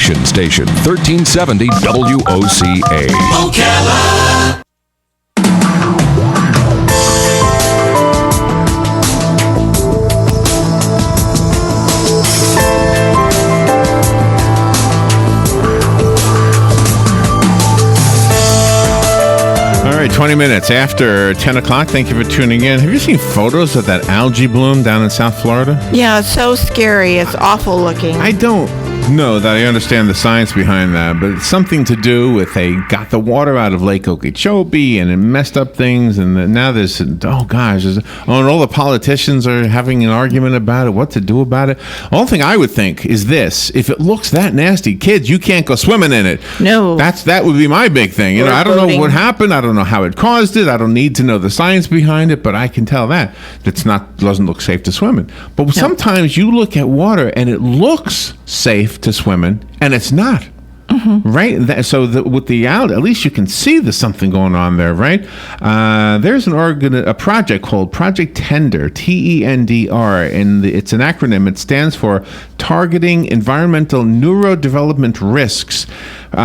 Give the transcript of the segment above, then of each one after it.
Education Station, 1370 WOCA. Ocala. All right, 20 minutes after 10 o'clock. Thank you for tuning in. Have you seen photos of that algae bloom down in South Florida? Yeah, it's so scary. It's awful looking. I don't know that I understand the science behind that, but it's something to do with they got the water out of Lake Okeechobee and it messed up things, and now there's, and all the politicians are having an argument about it, what to do about it. The only thing I would think is this: if it looks that nasty, kids, you can't go swimming in it. No. That would be my big thing. I don't know what happened. I don't know how it caused it. I don't need to know the science behind it, but I can tell that doesn't look safe to swim in. But sometimes you look at water and it looks safe to swim in, and it's not. Right? With the algae, at least you can see there's something going on there, right? There's a project called Project TENDR, TENDR, and it's an acronym. It stands for Targeting Environmental Neurodevelopment Risks.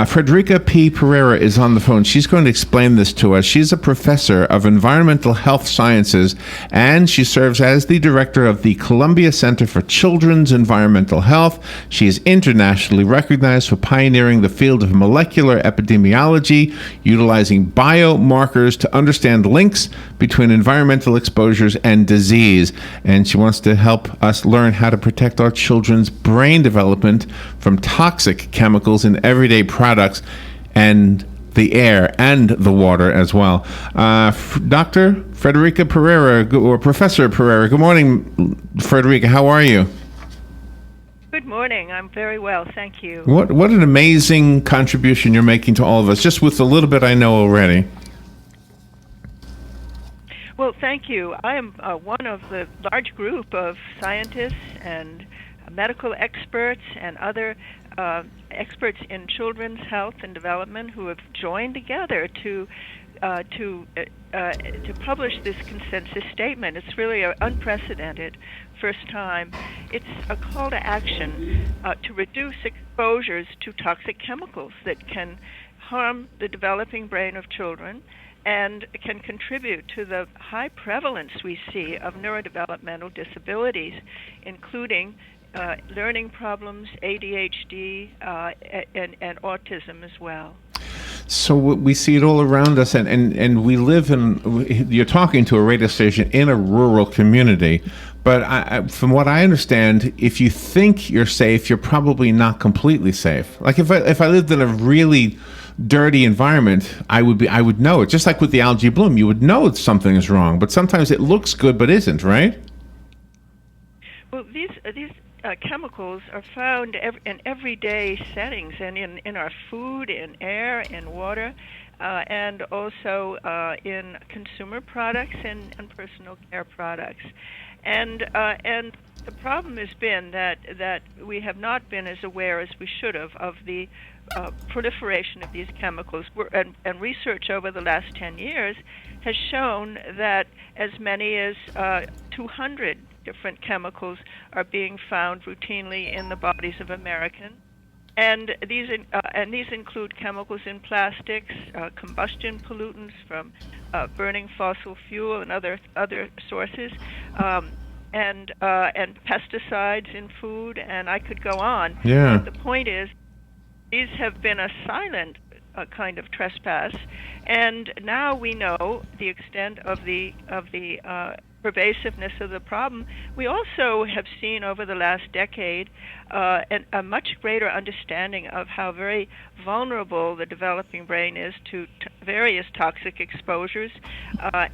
Frederica P. Perera is on the phone. She's going to explain this to us. She's a professor of environmental health sciences, and she serves as the director of the Columbia Center for Children's Environmental Health. She is internationally recognized for pioneering the field of molecular epidemiology, utilizing biomarkers to understand links between environmental exposures and disease. And she wants to help us learn how to protect our children's brain development from toxic chemicals in everyday products and the air and the water as well. Dr. Frederica Perera, or Professor Perera, good morning, Frederica. How are you? Good morning. I'm very well, thank you. What an amazing contribution you're making to all of us, just with the little bit I know already. Well, thank you. I am one of the large group of scientists and medical experts and other experts in children's health and development who have joined together to publish this consensus statement. It's really an unprecedented first time. It's a call to action to reduce exposures to toxic chemicals that can harm the developing brain of children and can contribute to the high prevalence we see of neurodevelopmental disabilities, including learning problems, ADHD, and autism as well. So we see it all around us, and we live in, you're talking to a radio station in a rural community, but from what I understand, if you think you're safe, you're probably not completely safe. Like if I lived in a really dirty environment, I would know it. Just like with the algae bloom, you would know something is wrong, but sometimes it looks good but isn't, right? Well, these chemicals are found in everyday settings, and in our food, in air, in water, and also in consumer products and personal care products. And the problem has been that we have not been as aware as we should have of the proliferation of these chemicals. And research over the last 10 years has shown that as many as 200 different chemicals are being found routinely in the bodies of Americans. And these include chemicals in plastics, combustion pollutants from burning fossil fuel and other sources, and pesticides in food, and I could go on. Yeah. But the point is, these have been a silent kind of trespass, and now we know the extent of the pervasiveness of the problem. We also have seen over the last decade a much greater understanding of how very vulnerable the developing brain is to various toxic exposures,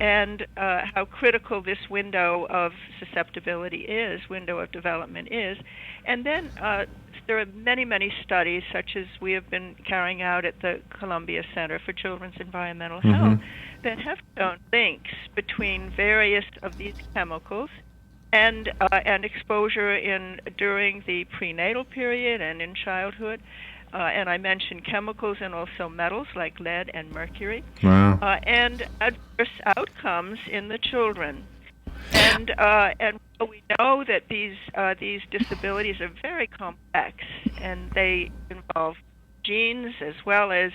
and how critical this window of susceptibility is, window of development is. And then there are many, many studies, such as we have been carrying out at the Columbia Center for Children's Environmental Health, that have shown links between various of these chemicals and exposure during the prenatal period and in childhood. And I mentioned chemicals and also metals like lead and mercury. Wow. And adverse outcomes in the children. And we know that these disabilities are very complex, and they involve genes as well as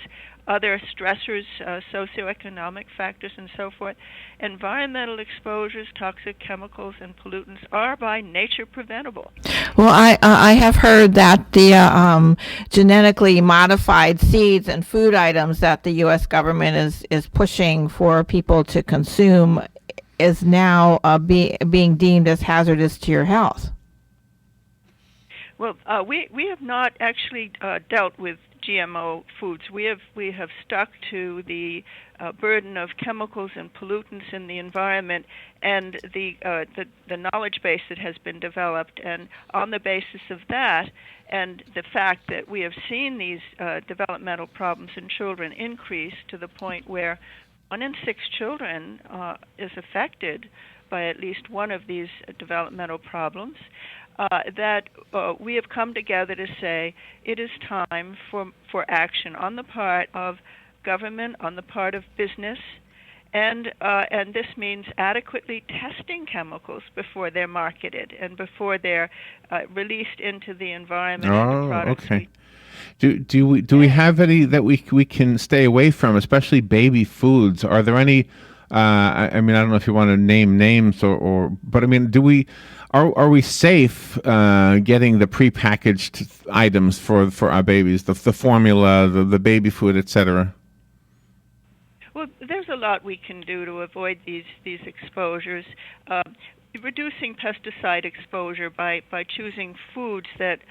other stressors, socioeconomic factors, and so forth. Environmental exposures, toxic chemicals, and pollutants are by nature preventable. Well, I have heard that the genetically modified seeds and food items that the U.S. government is pushing for people to consume is now being deemed as hazardous to your health. Well, we have not actually dealt with GMO foods. We have stuck to the burden of chemicals and pollutants in the environment and the knowledge base that has been developed. And on the basis of that, and the fact that we have seen these developmental problems in children increase to the point where 1 in 6 children is affected by at least one of these developmental problems, that we have come together to say it is time for action on the part of government, on the part of business, and this means adequately testing chemicals before they're marketed and before they're released into the environment. Oh, okay. Do we have any that we can stay away from, especially baby foods? Are there any? I mean, I don't know if you want to name names but I mean, are we safe getting the prepackaged items for our babies, the formula, the baby food, etc.? Well, there's a lot we can do to avoid these exposures. Reducing pesticide exposure by choosing foods that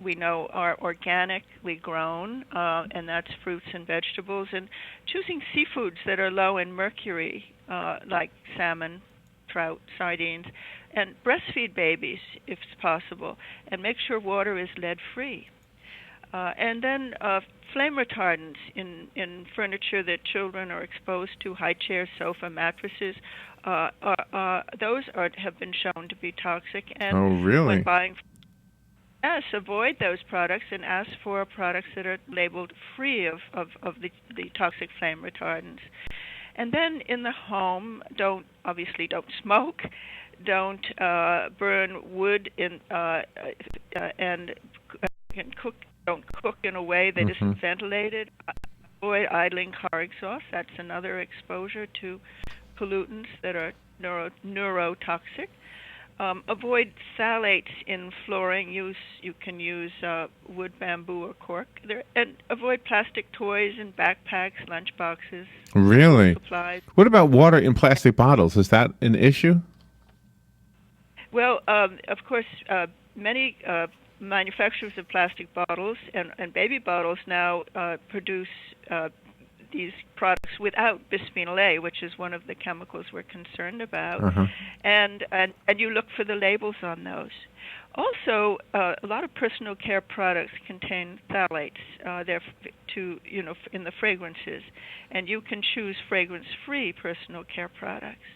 we know are organically grown, and that's fruits and vegetables, and choosing seafoods that are low in mercury, like salmon, trout, sardines, and breastfeed babies if it's possible, and make sure water is lead-free. And then flame retardants in furniture that children are exposed to, high chairs, sofa, mattresses, those have been shown to be toxic. And oh, really? When buying, yes, avoid those products and ask for products that are labeled free of the toxic flame retardants. And then in the home, don't smoke, don't burn wood and cook. Don't cook in a way that isn't ventilated. Avoid idling car exhaust. That's another exposure to pollutants that are neurotoxic. Avoid phthalates in flooring. You can use wood, bamboo, or cork. And avoid plastic toys and backpacks, lunch boxes. Really? Supplies. What about water in plastic bottles? Is that an issue? Well, of course, many manufacturers of plastic bottles and baby bottles now produce these products without bisphenol A, which is one of the chemicals we're concerned about, and you look for the labels on those. Also, a lot of personal care products contain phthalates. They're in the fragrances, and you can choose fragrance-free personal care products.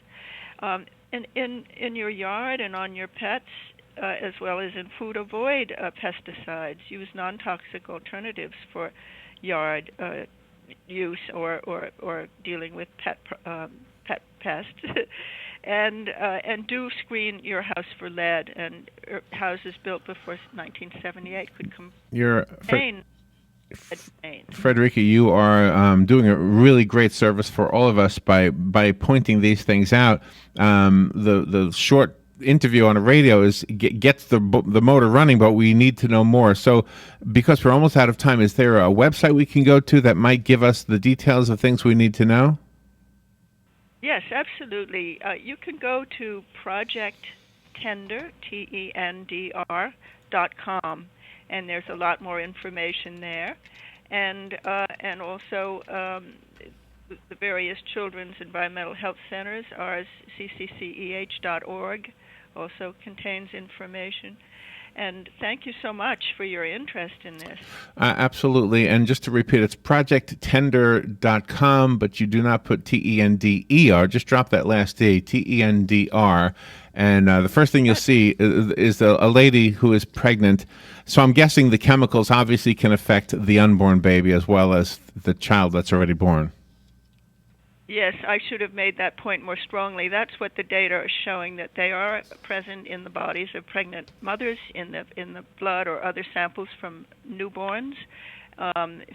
And in your yard and on your pets, as well as in food, avoid pesticides. Use non-toxic alternatives for yard use or dealing with pet pests. And do screen your house for lead. And houses built before 1978 could contain. Frederica, you are doing a really great service for all of us by pointing these things out. The short interview on the radio gets the motor running, but we need to know more. So because we're almost out of time, is there a website we can go to that might give us the details of things we need to know? Yes, absolutely. You can go to Project TENDR, TENDR.com, and there's a lot more information there. And also the various children's environmental health centers, ours, ccceh.org, also contains information. And thank you so much for your interest in this. Absolutely. And just to repeat, it's projecttender.com, but you do not put TENDER. Just drop that last D, TENDR. And the first thing you'll see is a lady who is pregnant. So I'm guessing the chemicals obviously can affect the unborn baby as well as the child that's already born. Yes, I should have made that point more strongly. That's what the data are showing, that they are present in the bodies of pregnant mothers, in the blood or other samples from newborns,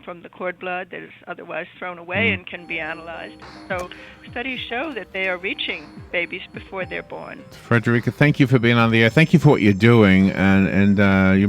from the cord blood that is otherwise thrown away and can be analyzed. So studies show that they are reaching babies before they're born. Frederica, thank you for being on the air. Thank you for what you're doing, and you're